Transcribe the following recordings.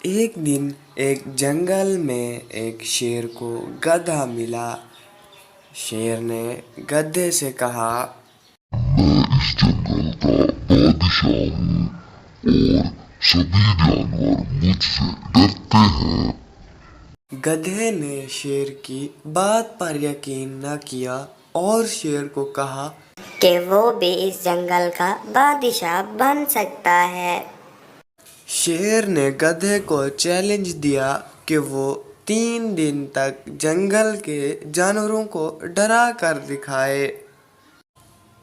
ایک دن ایک جنگل میں ایک شیر کو گدھا ملا۔ شیر نے گدھے سے کہا، میں اس جنگل کا بادشاہ ہوں اور سبھی جانور مجھ سے ڈرتے ہیں۔ گدھے نے شیر کی بات پر یقین نہ کیا اور شیر کو کہا کہ وہ بھی اس جنگل کا بادشاہ بن سکتا ہے۔ شیر نے گدھے کو چیلنج دیا کہ وہ 3 دن تک جنگل کے جانوروں کو ڈرا کر دکھائے۔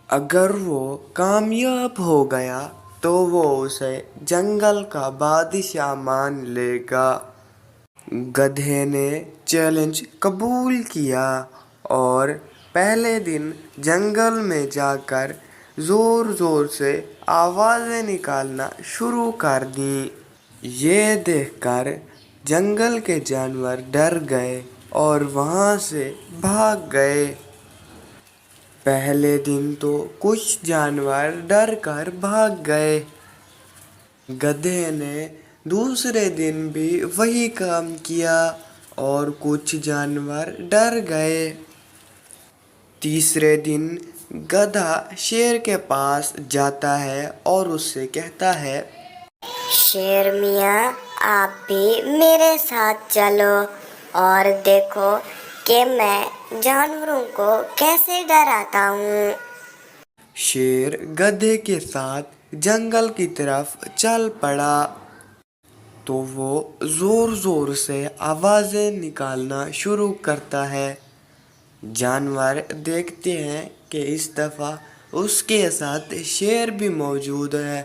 اگر وہ کامیاب ہو گیا تو وہ اسے جنگل کا بادشاہ مان لے گا۔ گدھے نے چیلنج قبول کیا اور پہلے دن جنگل میں جا کر زور زور سے آوازیں نکالنا شروع کر دیں۔ یہ دیکھ کر جنگل کے جانور ڈر گئے اور وہاں سے بھاگ گئے۔ پہلے دن تو کچھ جانور ڈر کر بھاگ گئے۔ گدھے نے دوسرے دن بھی وہی کام کیا اور کچھ جانور ڈر گئے۔ تیسرے دن گدھا شیر کے پاس جاتا ہے اور اس سے کہتا ہے، شیر میاں، آپ بھی میرے ساتھ چلو اور دیکھو کہ میں جانوروں کو کیسے ڈراتا ہوں۔ شیر گدھے کے ساتھ جنگل کی طرف چل پڑا تو وہ زور زور سے آوازیں نکالنا شروع کرتا ہے۔ جانور دیکھتے ہیں کہ اس دفعہ اس کے ساتھ شیر بھی موجود ہے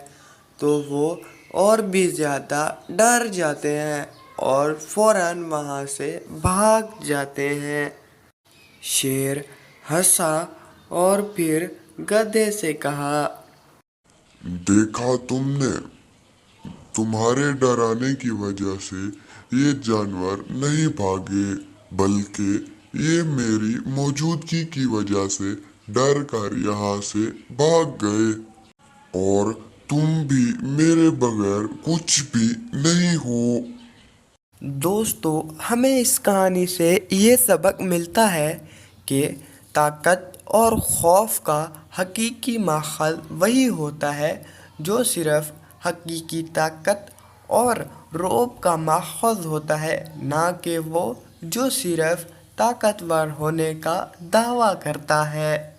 تو وہ اور بھی زیادہ ڈر جاتے ہیں اور فوراً وہاں سے بھاگ جاتے ہیں۔ شیر ہنسا اور پھر گدھے سے کہا، دیکھا تم نے، تمہارے ڈرانے کی وجہ سے یہ جانور نہیں بھاگے بلکہ یہ میری موجودگی کی وجہ سے ڈر کر یہاں سے بھاگ گئے، اور تم بھی میرے بغیر کچھ بھی نہیں ہو۔ دوستو، ہمیں اس کہانی سے یہ سبق ملتا ہے کہ طاقت اور خوف کا حقیقی ماخذ وہی ہوتا ہے جو صرف حقیقی طاقت اور رعب کا ماخذ ہوتا ہے، نہ کہ وہ جو صرف طاقتور ہونے کا دعویٰ کرتا ہے۔